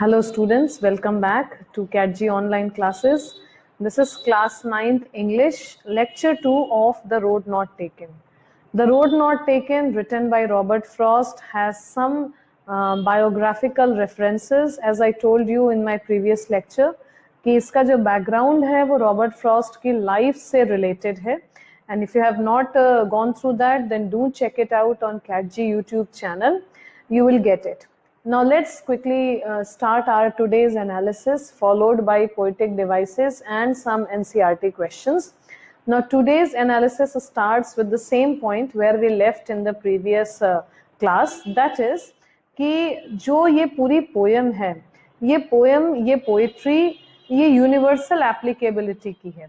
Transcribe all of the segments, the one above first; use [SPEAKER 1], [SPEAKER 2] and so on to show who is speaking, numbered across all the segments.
[SPEAKER 1] Hello students, welcome back to CATG online classes. This is class 9th English, lecture 2 of The Road Not Taken. The Road Not Taken, written by Robert Frost, has some biographical references, as I told you in my previous lecture, कि इसका जो background है वो Robert Frost की life से related है. And if you have not gone through that, then do check it out on CATG YouTube channel. You will get it. Now let's quickly start our today's analysis, followed by poetic devices and some NCERT questions. Now today's analysis starts with the same point where we left in the previous class, that is कि जो ये पूरी poem है, ये poem, ये poetry, ये universal applicability की है.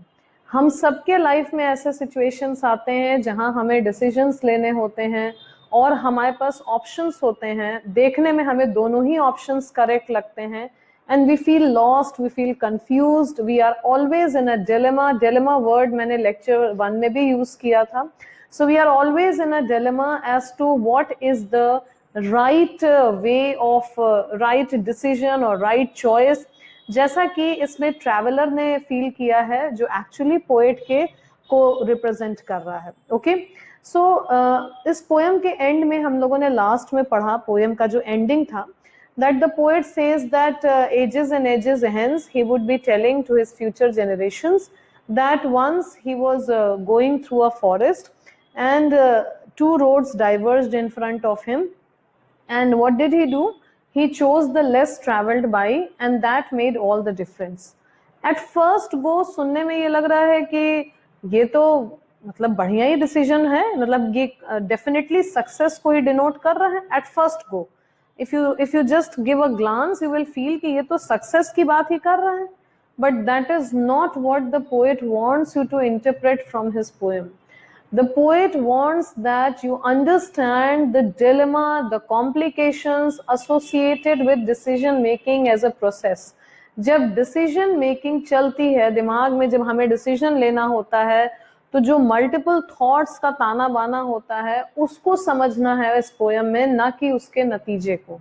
[SPEAKER 1] हम सबके लाइफ में ऐसे सिचुएशंस आते हैं जहां हमें डिसीजंस लेने होते हैं और हमारे पास ऑप्शंस होते हैं. देखने में हमें दोनों ही ऑप्शंस करेक्ट लगते हैं and we feel lost, we feel confused, we are always in a dilemma. Dilemma word मैंने लेक्चर 1 में भी यूज किया था. So we are always in a dilemma as to what is the right way of right decision और right choice, जैसा कि इसमें traveller ने फील किया है जो एक्चुअली पोएट के को रिप्रेजेंट कर रहा है. ओके, सो इस पोएम के एंड में हम लोगों ने लास्ट में पढ़ा, पोएम का जो एंडिंग था, that the poet says that ages and ages hence he would be telling to his future generations that once he was going through a forest and two roads diverged in front of him, and what did he do? He chose the less traveled by and that made all the difference. At first go सुनने में ये लग रहा है कि ये तो मतलब बढ़िया ही डिसीजन है, मतलब ये डेफिनेटली सक्सेस को ही डिनोट कर रहा है. At first go if you just give a glance you will feel कि ये तो सक्सेस की बात ही कर रहा है, but that is not what the poet wants you to interpret from his poem. The poet wants that you understand the dilemma, the complications associated with decision making as a process. जब decision making चलती है दिमाग में, जब हमें decision लेना होता है, तो जो मल्टीपल थॉट्स का ताना बाना होता है उसको समझना है इस पोएम में, ना कि उसके नतीजे को.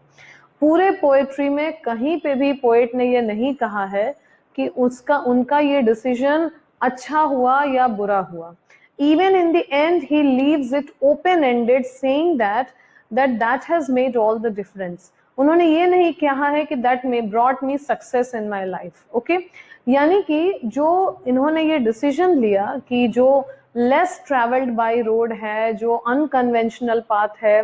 [SPEAKER 1] पूरे पोएट्री में कहीं पे भी पोएट ने ये नहीं कहा है कि उनका ये डिसीजन अच्छा हुआ या बुरा हुआ. Even in the end he leaves it open ended, saying that has made all the difference. उन्होंने ये नहीं कहा है कि that may brought me success in my life. Okay, यानी कि जो इन्होंने ये डिसीजन लिया कि जो लेस ट्रैवल्ड बाय रोड है, जो अनकन्वेंशनल पाथ है,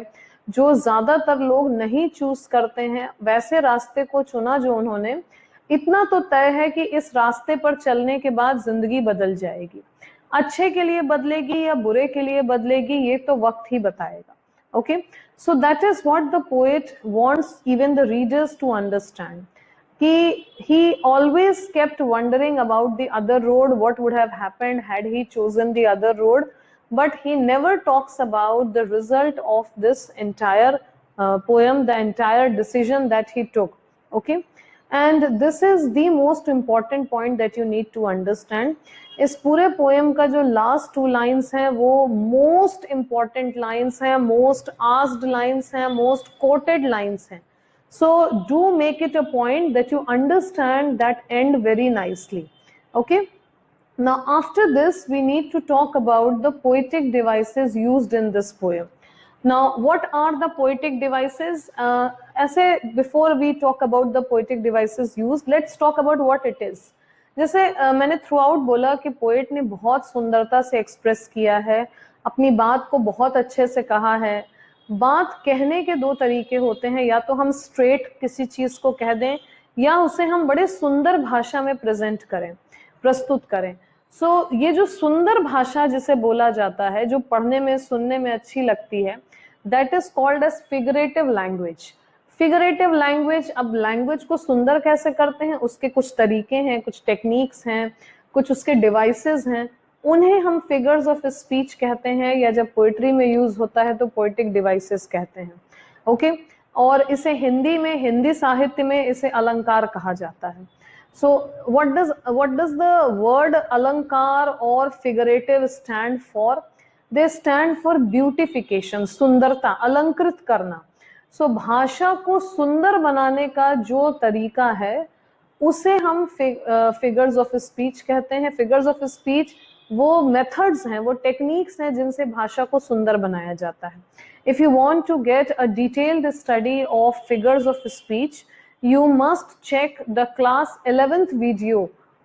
[SPEAKER 1] जो ज्यादातर लोग नहीं चूज करते हैं, वैसे रास्ते को चुना जो उन्होंने, इतना तो तय है कि इस रास्ते पर चलने के बाद जिंदगी बदल जाएगी. अच्छे के लिए बदलेगी या बुरे के लिए बदलेगी ये तो वक्त ही बताएगा. Okay, so that is what the poet wants even the readers to understand, कि he always kept wondering about the other road, what would have happened had he chosen the other road, but he never talks about the result of this entire poem, the entire decision that he took. Okay, and this is the most important point that you need to understand. इस पूरे poem का जो last 2 lines हैं वो most important lines हैं, most asked lines हैं, most coated lines हैं. So do make it a point that you understand that end very nicely. Okay, now after this we need to talk about the poetic devices used in this poem. Now what are the poetic devices? ऐसे before we talk about the poetic devices used, let's talk about what it is. जैसे मैंने through out बोला कि poet ने बहुत सुंदरता से express किया है, अपनी बात को बहुत अच्छे से कहा है. बात कहने के 2 तरीके होते हैं, या तो हम स्ट्रेट किसी चीज को कह दें या उसे हम बड़े सुंदर भाषा में प्रेजेंट करें, प्रस्तुत करें. सो ये जो सुंदर भाषा जिसे बोला जाता है, जो पढ़ने में सुनने में अच्छी लगती है, that is called as figurative language. Figurative language, अब लैंग्वेज को सुंदर कैसे करते हैं, उसके कुछ तरीके हैं, कुछ टेक्निक्स हैं, कुछ उसके डिवाइसेस हैं, उन्हें हम फिगर्स ऑफ स्पीच कहते हैं, या जब पोएट्री में यूज होता है तो पोएटिक डिवाइसेस कहते हैं. ओके, और इसे हिंदी में, हिंदी साहित्य में इसे अलंकार कहा जाता है. So what does the word अलंकार और figurative stand for? They stand for beautification, सुंदरता, अलंकृत करना. सो भाषा को सुंदर बनाने का जो तरीका है उसे हम फिगर्स ऑफ स्पीच कहते हैं। फिगर्स ऑफ स्पीच वो मेथड्स हैं, वो टेक्निक्स हैं जिनसे भाषा को सुंदर बनाया जाता है। If you want to get a detailed study of figures of speech, you must check the class 11th video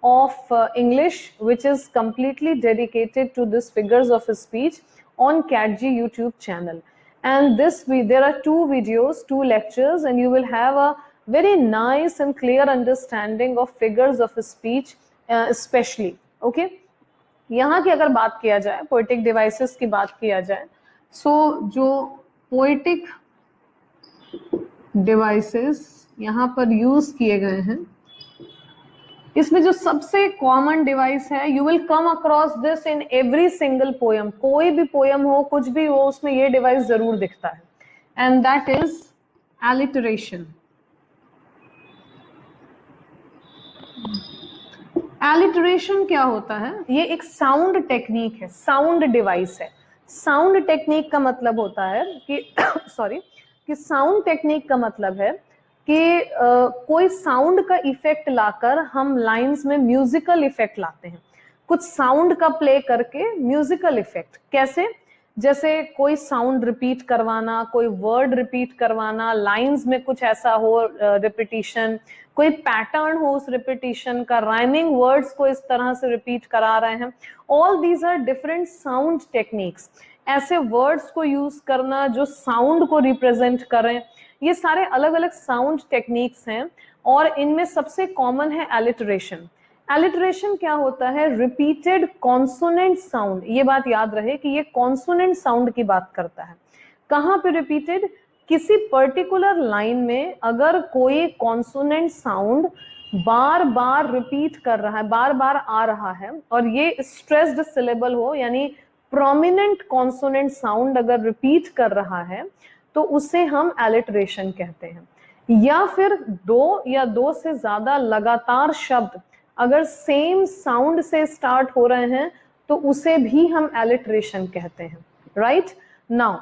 [SPEAKER 1] of English, which is completely dedicated to this figures of speech on CatG YouTube channel. And there are 2 videos, 2 lectures, and you will have a very nice and clear understanding of figures of speech, especially. Okay? यहाँ की अगर बात किया जाए, poetic devices की बात किया जाए, सो जो पोएटिक डिवाइसेस यहाँ पर यूज किए गए हैं, इसमें जो सबसे कॉमन डिवाइस है, you will come across this in every single poem. कोई भी पोयम हो, कुछ भी हो, उसमें ये डिवाइस जरूर दिखता है, and that is alliteration. Alliteration क्या होता है? ये एक साउंड टेक्निक है, साउंड डिवाइस है। साउंड टेक्निक का मतलब होता है कि सॉरी कि साउंड टेक्निक का मतलब है कि कोई साउंड का इफेक्ट लाकर हम लाइंस में म्यूजिकल इफेक्ट लाते हैं। कुछ साउंड का प्ले करके म्यूजिकल इफेक्ट कैसे? जैसे कोई साउंड रिपीट करवाना, कोई वर्ड रिपीट करवाना, लाइंस में कुछ ऐसा हो रिपीटिशन, कोई पैटर्न हो उस रिपीटिशन का, राइमिंग वर्ड्स को इस तरह से रिपीट करा रहे हैं। All these are different sound techniques. ऐसे वर्ड्स को यूज करना जो साउंड को रिप्रेजेंट करें, ये सारे अलग अलग साउंड टेक्निक्स हैं, और इनमें सबसे कॉमन है एलिटरेशन। एलिटरेशन क्या होता है? Repeated consonant sound. ये बात याद रहे कि ये कॉन्सोनेंट साउंड की बात करता है। कहाँ पे रिपीटेड? किसी पर्टिकुलर लाइन में अगर कोई कॉन्सोनेंट साउंड बार बार रिपीट कर रहा है, बार बार आ रहा है, और ये स्ट्रेस्ड सिलेबल हो, यानी प्रोमिनेंट कॉन्सोनेंट साउंड अगर रिपीट कर रहा है, तो उसे हम एलिटरेशन कहते हैं। या फिर 2 या 2 से ज्यादा लगातार शब्द अगर सेम साउंड से स्टार्ट हो रहे हैं, तो उसे भी हम एलिटरेशन कहते हैं। राइट नाउ,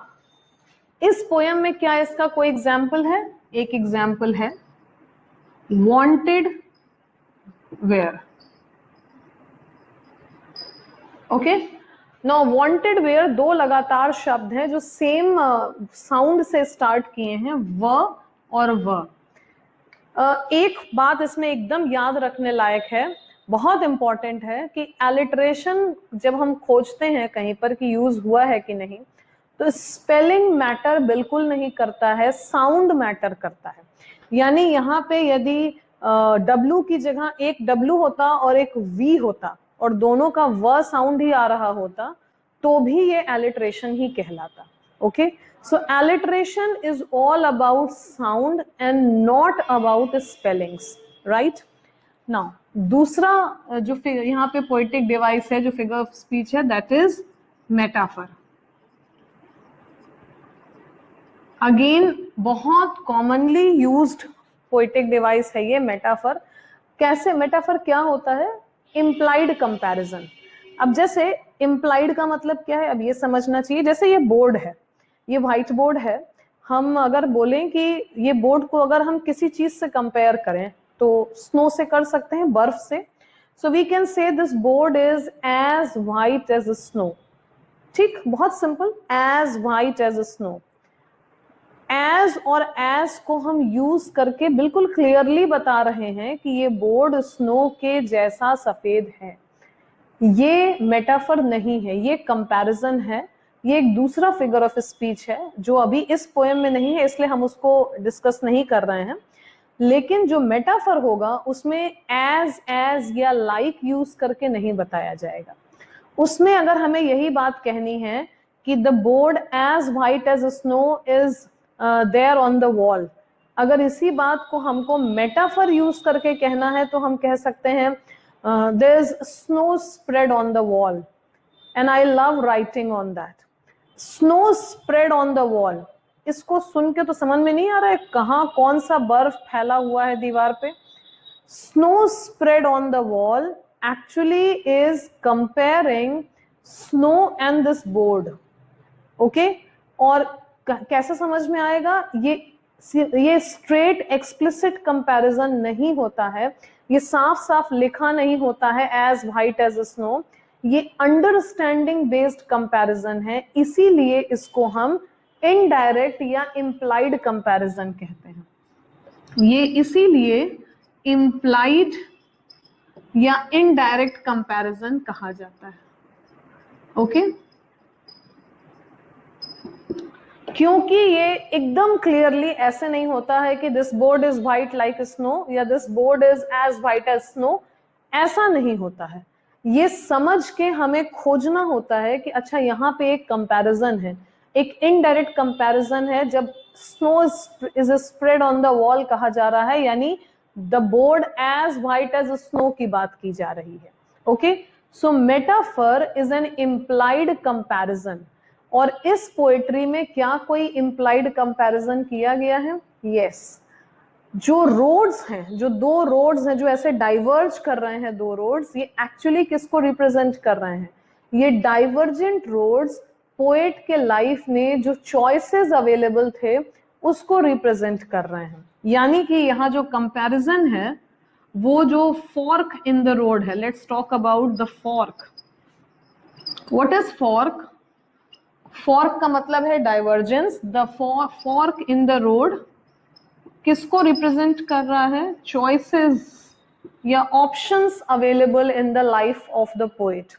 [SPEAKER 1] इस पोयम में क्या इसका कोई एग्जाम्पल है? एक एग्जाम्पल है wanted wear. Okay, now wanted wear 2 लगातार शब्द हैं जो सेम साउंड से स्टार्ट किए हैं, व और व। एक बात इसमें एकदम याद रखने लायक है, बहुत इंपॉर्टेंट है, कि एलिटरेशन जब हम खोजते हैं कहीं पर कि यूज हुआ है कि नहीं, तो स्पेलिंग मैटर बिल्कुल नहीं करता है, साउंड मैटर करता है। यानी यहाँ पे यदि W की जगह एक W होता और एक V होता और दोनों का व साउंड ही आ रहा होता, तो भी ये एलिटरेशन ही कहलाता। Okay, so alliteration is all about sound and not about spellings. Right now, दूसरा जो यहाँ पे पोएटिक डिवाइस है, जो फिगर ऑफ स्पीच है, दैट इज मेटाफर। अगेन बहुत कॉमनली यूज्ड पोएटिक डिवाइस है ये मेटाफर। कैसे? मेटाफर क्या होता है? Implied comparison. अब जैसे इम्प्लाइड का मतलब क्या है, अब ये समझना चाहिए। जैसे ये बोर्ड है, ये व्हाइट बोर्ड है, हम अगर बोलें कि ये बोर्ड को अगर हम किसी चीज से कंपेयर करें, तो स्नो से कर सकते हैं, बर्फ से। So we can say this board is as white as snow. ठीक, बहुत simple, as white as snow. As और एज को हम यूज करके बिल्कुल क्लियरली बता रहे हैं कि ये बोर्ड स्नो के जैसा सफेद है। ये मेटाफर नहीं है, ये कंपैरिजन है। ये एक दूसरा फिगर ऑफ स्पीच है जो अभी इस पोएम में नहीं है, इसलिए हम उसको डिस्कस नहीं कर रहे हैं। लेकिन जो मेटाफर होगा उसमें एज या लाइक यूज करके नहीं बताया जाएगा। उसमें अगर हमें यही बात कहनी है कि the board as white as snow is there on the wall, अगर इसी बात को हमको मेटाफर यूज करके कहना है, तो हम कह सकते हैं there is snow spread on the wall and I love writing on that. Snow spread on the wall, इसको सुन के तो समझ में नहीं आ रहा है कहाँ कौन सा बर्फ फैला हुआ है दीवार पे। Snow spread on the wall actually is comparing snow and this board. Okay, और कैसे समझ में आएगा? ये ये स्ट्रेट एक्सप्लिसिट कंपैरिजन नहीं होता है, ये साफ साफ लिखा नहीं होता है एज व्हाइट एज स्नो, ये अंडरस्टैंडिंग बेस्ड कंपैरिजन है, इसीलिए इसको हम इनडायरेक्ट या इम्प्लाइड कंपैरिजन कहते हैं। ये इसीलिए इम्प्लाइड या इनडायरेक्ट कंपैरिजन कहा जाता है। ओके क्योंकि ये एकदम क्लियरली ऐसे नहीं होता है कि this board is white like snow या this board is as white as snow, ऐसा नहीं होता है। ये समझ के हमें खोजना होता है कि अच्छा यहाँ पे एक कंपैरिजन है, एक इनडायरेक्ट कंपैरिजन है जब snow is spread on the wall कहा जा रहा है, यानी the board as white as snow की बात की जा रही है। Okay so metaphor is an implied comparison, और इस पोएट्री में क्या कोई इम्प्लाइड कंपैरिजन किया गया है? यस। जो रोड्स हैं, जो दो रोड्स हैं जो ऐसे डाइवर्ज कर रहे हैं, दो रोड्स, ये एक्चुअली किसको रिप्रेजेंट कर रहे हैं? ये डाइवर्जेंट रोड्स पोएट के लाइफ में जो चॉइसेस अवेलेबल थे उसको रिप्रेजेंट कर रहे हैं। यानी कि यहाँ जो कंपैरिजन है वो जो फॉर्क इन द रोड है, let's talk about the fork. What is fork? Fork का मतलब है divergence. The fork in the road किसको रिप्रेजेंट कर रहा है? चॉइसेस या options available in the life of the poet.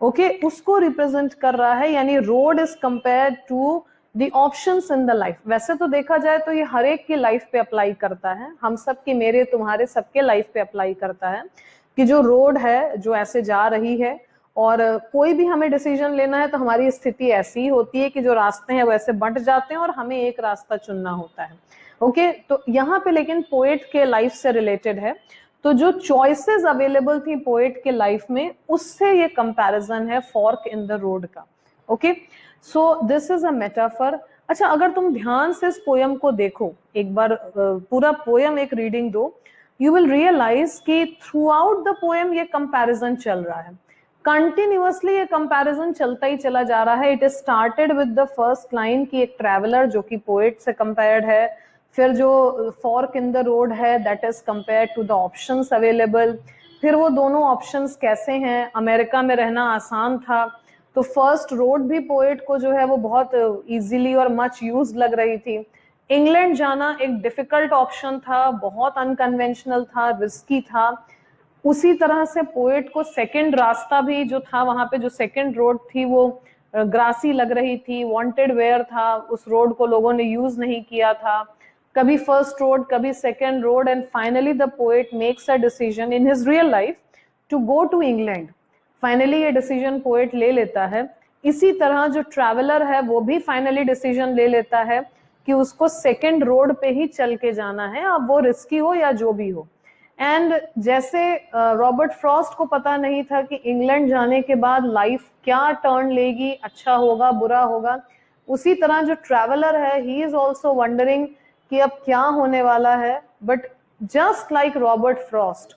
[SPEAKER 1] Okay उसको रिप्रेजेंट कर रहा है, यानी road is compared to the options in the life. वैसे तो देखा जाए तो ये हर एक की लाइफ पे अप्लाई करता है, हम सब की, मेरे तुम्हारे सबके लाइफ पे अप्लाई करता है कि जो रोड है जो ऐसे जा रही है, और कोई भी हमें डिसीजन लेना है तो हमारी स्थिति ऐसी ही होती है कि जो रास्ते हैं वैसे बंट जाते हैं और हमें एक रास्ता चुनना होता है। ओके तो यहाँ पे लेकिन पोएट के लाइफ से रिलेटेड है, तो जो चॉइसेस अवेलेबल थी पोएट के लाइफ में उससे ये कंपैरिजन है फॉर्क इन द रोड का। Okay so this is a metaphor. अच्छा अगर तुम ध्यान से इस पोयम को देखो, एक बार पूरा पोयम एक रीडिंग दो, यू विल रियलाइज कि थ्रू आउट द पोयम ये कंपैरिजन चल रहा है, कंटिन्यूअसली ये कंपैरिजन चलता ही चला जा रहा है। It is started with the first line की एक ट्रैवलर जो कि पोएट से कंपेयर्ड है, फिर जो फॉर्क इन द रोड है that is compared to the options available, फिर वो दोनों ऑप्शंस कैसे हैं, अमेरिका में रहना आसान था तो फर्स्ट रोड भी पोएट को जो है वो बहुत इजीली और मच यूज लग रही थी, इंग्लैंड जाना एक डिफिकल्ट ऑप्शन था, बहुत अनकन्वेंशनल था, रिस्की था, उसी तरह से पोएट को सेकंड रास्ता भी जो था, वहां पे जो सेकंड रोड थी वो ग्रासी लग रही थी, वांटेड वेयर था, उस रोड को लोगों ने यूज नहीं किया था, कभी फर्स्ट रोड कभी second road, and finally the poet makes a decision in his real life to go to England. Finally ये डिसीजन पोएट ले लेता है। इसी तरह जो ट्रैवलर है वो भी फाइनली डिसीजन ले लेता है कि उसको सेकंड रोड पे ही चल के जाना है, अब वो रिस्की हो या जो भी हो। एंड जैसे रॉबर्ट फ्रॉस्ट को पता नहीं था कि इंग्लैंड जाने के बाद लाइफ क्या टर्न लेगी, अच्छा होगा बुरा होगा, उसी तरह जो ट्रैवलर है ही इज ऑल्सो वंडरिंग कि अब क्या होने वाला है। But just like Robert Frost,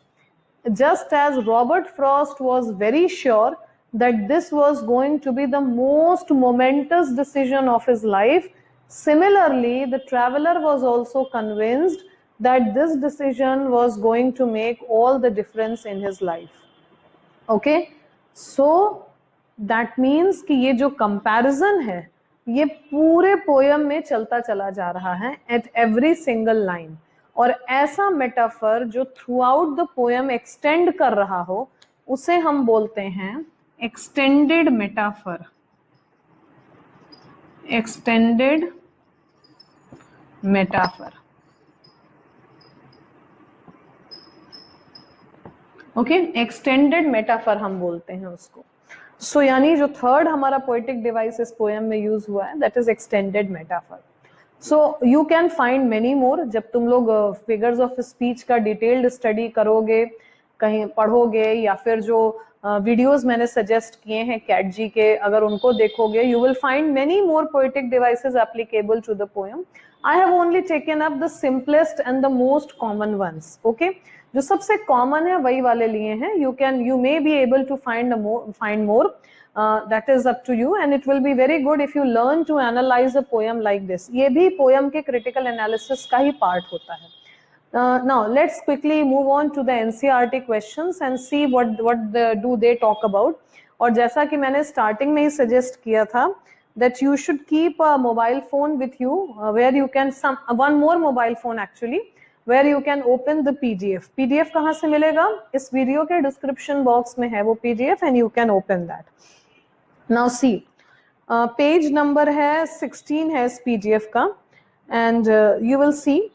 [SPEAKER 1] just as Robert Frost was very sure that this was going to be the most momentous decision of his life, similarly the traveler was also convinced that this decision was going to make all the difference in his life. Okay, so that means कि ये जो comparison है ये पूरे poem में चलता चला जा रहा है at every single line, और ऐसा मेटाफर जो through out the poem extend कर रहा हो उसे हम बोलते हैं extended metaphor. Extended metaphor. Okay extended metaphor हम बोलते हैं उसको। सो यानी जो थर्ड हमारा पोएटिक डिवाइस इस पोयम में यूज हुआ है that is extended metaphor. So you can find many मोर। जब तुम लोग फिगर्स ऑफ स्पीच का डिटेल्ड स्टडी करोगे, कहीं पढ़ोगे, या फिर जो वीडियोस मैंने सजेस्ट किए हैं कैट जी के, अगर उनको देखोगे you will find many more poetic devices applicable to the poem. I have only taken up the simplest and the most common ones. Okay जो सबसे कॉमन है वही वाले लिए हैं। You may be able to find more, that is up to you, and it will be very good if you learn to analyze a poem like this. ये भी poem के critical analysis का ही part होता है. Now let's quickly move on to the NCERT questions and see what do they talk about. और जैसा कि मैंने starting में ही suggest किया था that you should keep a mobile phone with you where you can one more mobile phone actually where you can open the PDF. PDF कहाँ से मिलेगा? इस वीडियो के description box में है वो PDF and you can open that. Now see, page number है 16 है इस PDF का, and you will see.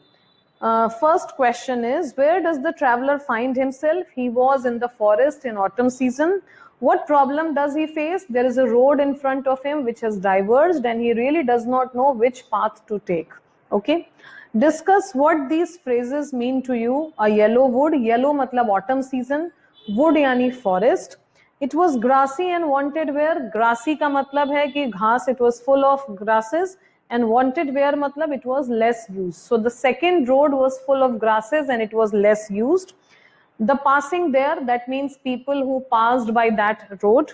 [SPEAKER 1] First question is, where does the traveler find himself? He was in the forest in autumn season. What problem does he face? There is a road in front of him which has diverged and he really does not know which path to take. Okay. Discuss what these phrases mean to you. A yellow wood, yellow matlab autumn season, wood yani forest. It was grassy and wanted where? Grassy का मतलब है कि घास, it was full of grasses, and wanted where matlab it was less used. So the second road was full of grasses and it was less used. The passing there, that means people who passed by that road.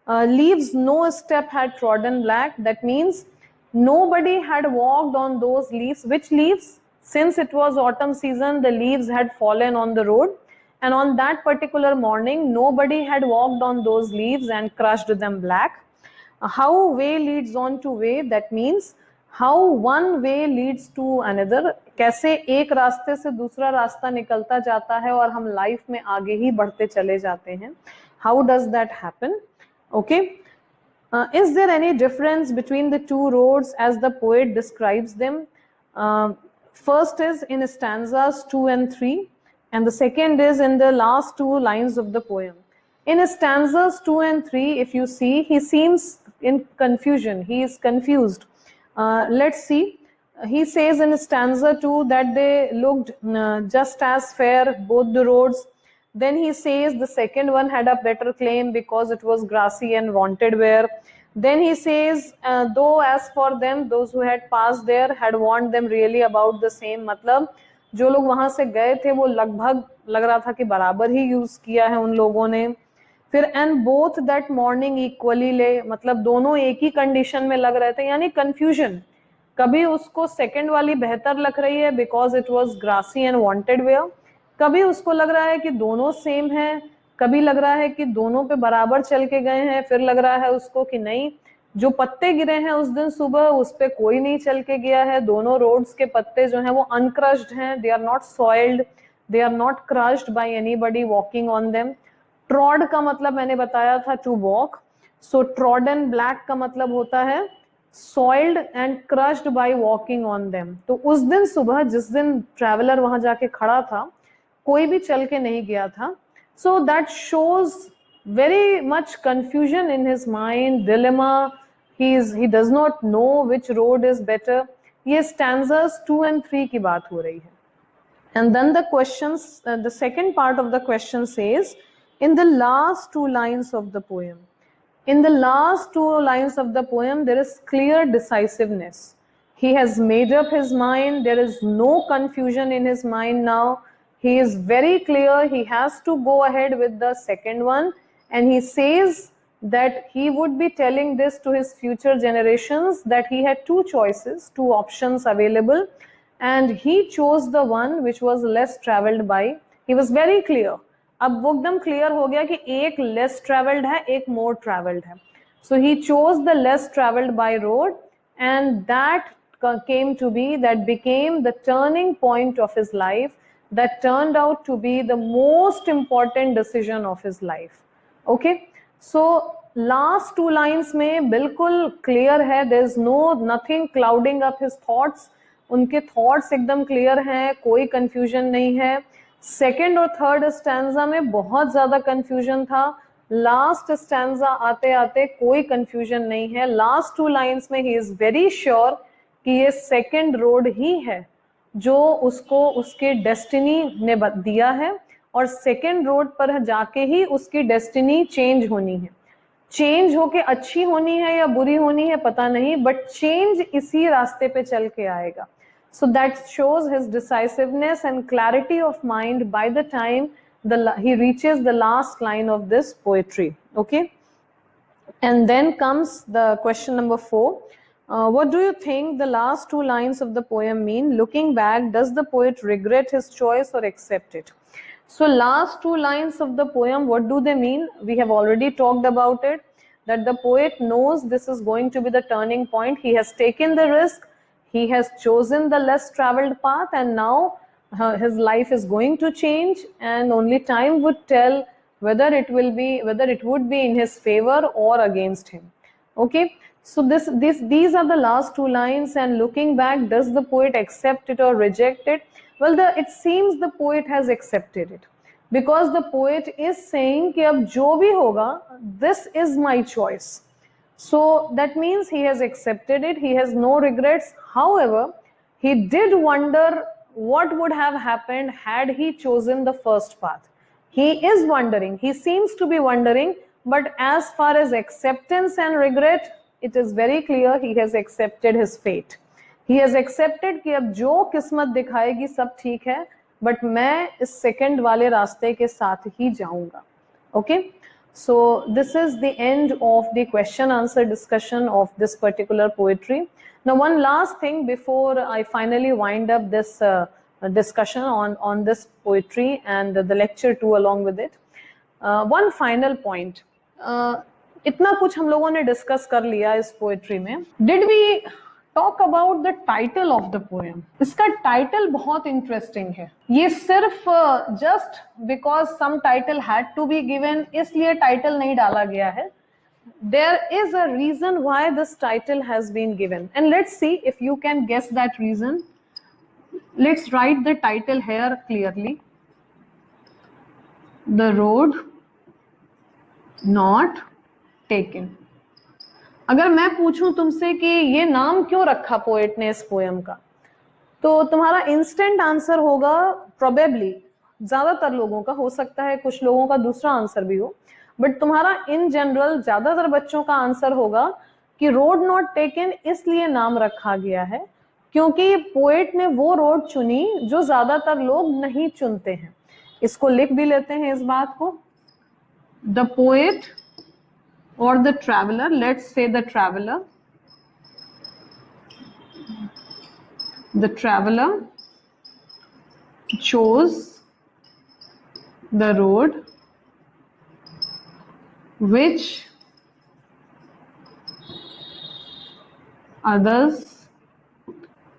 [SPEAKER 1] Leaves no step had trodden black, that means nobody had walked on those leaves. Which leaves? Since it was autumn season, the leaves had fallen on the road, and on that particular morning nobody had walked on those leaves and crushed them black. How way leads on to way, that means how one way leads to another. कैसे एक रास्ते से दूसरा रास्ता निकलता जाता है और हम लाइफ में आगे ही बढ़ते चले जाते हैं. How does that happen? Okay. Is there any difference between the two roads as the poet describes them? First is in stanzas 2 and 3, and the second is in the last two lines of the poem. In stanzas 2 and 3, if you see, he seems in confusion. He is confused. Let's see. He says in stanza 2 that they looked just as fair, both the roads. Then he says the second one had a better claim because it was grassy and wanted wear. Then he says, though as for them, those who had passed there had warned them really about the same. मतलब जो लोग वहां से गए थे वो लगभग लग रहा था कि बराबर ही यूज किया है उन लोगों ने. फिर and both that morning equally ले, मतलब दोनों एक ही कंडीशन में लग रहे थे, यानी कंफ्यूजन. कभी उसको सेकंड वाली बेहतर लग रही है because it was grassy and wanted wear, कभी उसको लग रहा है कि दोनों सेम है, कभी लग रहा है कि दोनों पे बराबर चल के गए हैं, फिर लग रहा है उसको कि नहीं, जो पत्ते गिरे हैं उस दिन सुबह उस पे कोई नहीं चल के गया है. दोनों रोड्स के पत्ते जो हैं वो अनक्रश्ड हैं, they are not soiled, they are not crushed by anybody walking on them. Trod का मतलब मैंने बताया था to walk, so trodden black का मतलब होता है soiled and crushed by walking on them. तो उस दिन सुबह जिस दिन ट्रैवलर वहां जाके खड़ा था कोई भी चल के नहीं गया था. So that shows very much confusion in his mind, dilemma. He does not know which road is better. ये stanzas 2 and 3 की बात हो रही है. And then the questions, the second part of the question says, in the last two lines of the poem, in the last two lines of the poem, there is clear decisiveness. He has made up his mind. There is no confusion in his mind now. He is very clear. He has to go ahead with the second one. And he says that he would be telling this to his future generations, that he had two choices, two options available, and he chose the one which was less traveled by. He was very clear. अब वो एकदम clear हो गया कि एक less traveled है, एक more traveled है. So he chose the less traveled by road, and that came to be, that became the turning point of his life, that turned out to be the most important decision of his life. Okay, so last two lines में बिल्कुल clear है, there is nothing clouding up his thoughts. उनके thoughts एकदम clear हैं, कोई confusion नहीं है. Second और third stanza में बहुत ज़्यादा confusion था. Last stanza आते आते कोई confusion नहीं है. Last two lines में he is very sure कि ये second road ही है जो उसको उसके डेस्टिनी ने दिया है, और सेकेंड रोड पर जाके ही उसकी डेस्टिनी चेंज होनी है. चेंज होके अच्छी होनी है या बुरी होनी है पता नहीं, बट चेंज इसी रास्ते पे चल के आएगा. So that shows his decisiveness and clarity of mind by the time he reaches the last line of this poetry. Okay, And then comes the question number 4. What do you think the last two lines of the poem mean? Looking back, does the poet regret his choice or accept it? So last two lines of the poem, what do they mean? We have already talked about it, that the poet knows this is going to be the turning point. He has taken the risk, he has chosen the less traveled path, and now his life is going to change, and only time would tell whether it would be in his favor or against him. Okay, so these are the last two lines. And looking back, does the poet accept it or reject it? Well, it seems the poet has accepted it, because the poet is saying कि अब जो भी होगा, this is my choice. So that means he has accepted it, he has no regrets. However, he did wonder what would have happened had he chosen the first path. He is wondering, he seems to be wondering, but as far as acceptance and regret, it is very clear he has accepted his fate. He has accepted कि अब जो किस्मत दिखाएगी सब ठीक है, but मैं इस सेकंड वाले रास्ते के साथ ही जाऊंगा. Okay, so this is the end of the question answer discussion of this particular poetry. Now, one last thing before I finally wind up this discussion on this poetry and the lecture 2 along with it. One final point. इतना कुछ हम लोगों ने discuss कर लिया इस poetry में. Did we talk about the title of the poem? इसका टाइटल बहुत इंटरेस्टिंग है. ये सिर्फ just because some title had to be given इसलिए टाइटल नहीं डाला गया है. There is a reason why this title has been given, and let's see if you can guess that reason. Let's write the title here clearly. The road not taken. अगर मैं पूछूं तुमसे कि ये नाम क्यों रखा पोएट ने इस पोएम का, तो तुम्हारा इंस्टेंट आंसर होगा प्रोबेबली, ज्यादातर लोगों का, हो सकता है कुछ लोगों का दूसरा आंसर भी हो, बट तुम्हारा इन जनरल ज्यादातर बच्चों का आंसर होगा कि रोड नॉट टेकन इसलिए नाम रखा गया है क्योंकि पोएट ने वो रोड चुनी जो ज्यादातर लोग नहीं चुनते हैं. इसको लिख भी लेते हैं इस बात को. The poet or the traveler, let's say the traveler chose the road which others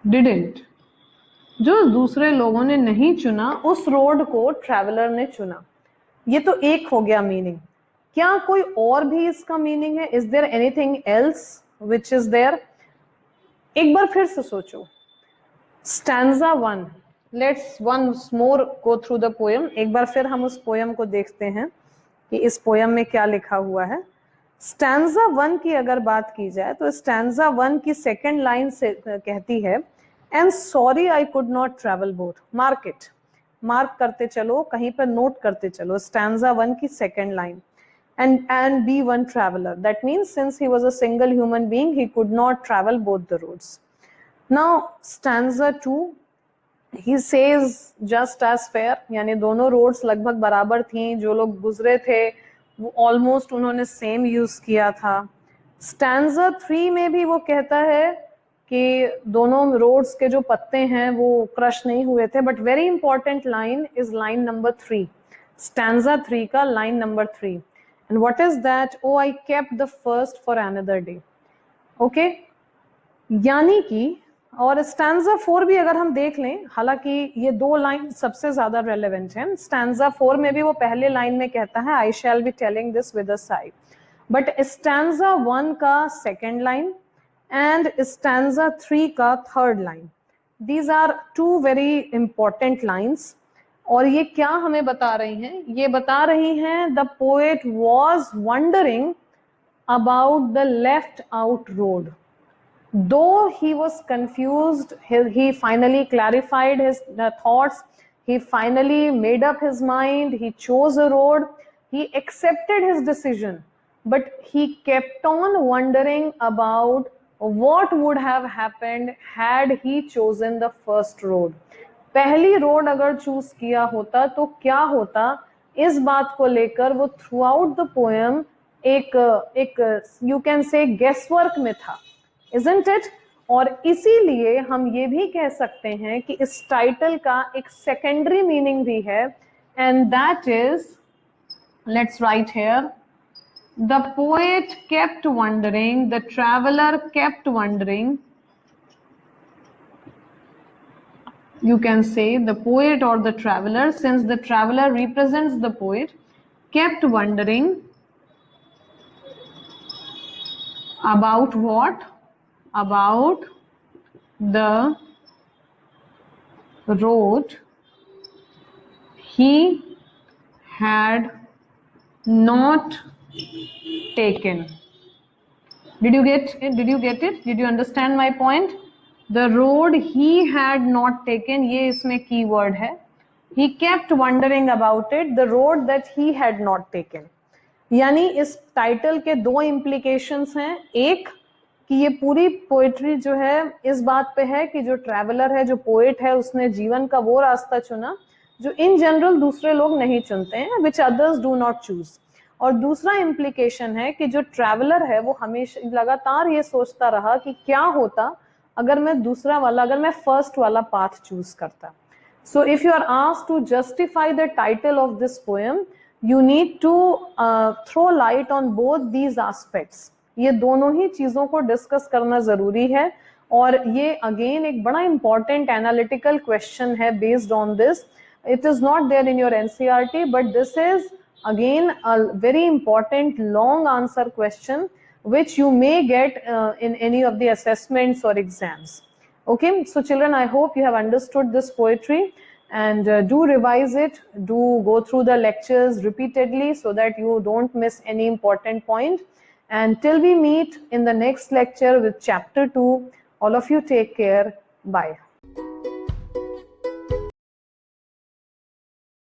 [SPEAKER 1] didn't. जो दूसरे लोगों ने नहीं चुना उस रोड को ट्रैवलर ने चुना. ये तो एक हो गया मीनिंग. क्या कोई और भी इसका मीनिंग है? Is there anything else which is there? एक बार फिर से सोचो. Stanza 1, let's once more go through the poem. एक बार फिर हम उस पोएम को देखते हैं कि इस पोएम में क्या लिखा हुआ है. स्टैंजा 1 की अगर बात की जाए तो स्टैंजा 1 की सेकेंड लाइन से कहती है, and sorry I could not travel boat. Mark it, mark करते चलो, कहीं पर नोट करते चलो. स्टैंजा 1 की second line, and be one traveler. That means since he was a single human being, he could not travel both the roads. Now stanza 2, he says just as fair, यानी दोनों roads लगभग बराबर थी, जो लोग गुजरे थे वो ऑलमोस्ट उन्होंने सेम यूज किया था. स्टैंजा 3 में भी वो कहता है कि दोनों रोड्स के जो पत्ते हैं वो क्रश नहीं हुए थे. But very important line is line number 3, stanza 3 का line number 3. And what is that? Oh, I kept the first for another day. Okay, यानी कि, और स्टैंजा 4 भी अगर हम देख लें, हालांकि ये दो लाइन सबसे ज्यादा रेलेवेंट हैं. स्टैंजा 4 में भी वो पहले लाइन में कहता है I shall be telling this with a sigh, but stanza 1 का सेकेंड लाइन एंड स्टैंजा 3 का third line, these are two very important lines. और ये क्या हमें बता रही हैं? ये बता रही हैं the poet was wondering about the left out road. Though he was confused, he finally clarified his thoughts, he finally made up his mind, he chose a road, he accepted his decision, but he kept on wondering about what would have happened had he chosen the first road. पहली road अगर choose किया होता तो क्या होता, इस बात को लेकर वो थ्रू आउट द पोएम एक you can say guess work में था, इजंट इट? और इसीलिए हम ये भी कह सकते हैं कि इस टाइटल का एक सेकेंडरी मीनिंग भी है, and that is, let's write here, the poet kept wondering, the traveller kept wondering, you can say the poet or the traveler, since the traveler represents the poet, kept wondering about what? About the road he had not taken. Did you get it? Did you get it? Did you understand my point? The road he had not taken, ये इसमें keyword है. He kept wondering about it, the road that he had not taken. यानी इस title के दो implications हैं. एक कि ये पूरी पोएट्री जो है इस बात पे है कि जो ट्रैवलर है, जो पोएट है, उसने जीवन का वो रास्ता चुना जो इन जनरल दूसरे लोग नहीं चुनते हैं, which others do not choose. और दूसरा इम्प्लीकेशन है कि जो ट्रैवलर है वो हमेशा लगातार ये सोचता रहा कि क्या होता अगर मैं दूसरा वाला, अगर मैं फर्स्ट वाला पाथ चूज करता. So if you are asked to justify the title of this poem, you need to throw light on both these aspects. ये दोनों ही चीजों को डिस्कस करना जरूरी है. और ये अगेन एक बड़ा इंपॉर्टेंट एनालिटिकल क्वेश्चन है based on this. It is not there in your NCERT, but this is again a very important long answer question which you may get in any of the assessments or exams. Okay, so children, I hope you have understood this poetry, and do revise it, do go through the lectures repeatedly so that you don't miss any important point. And till we meet in the next lecture with chapter 2, all of you take care. Bye.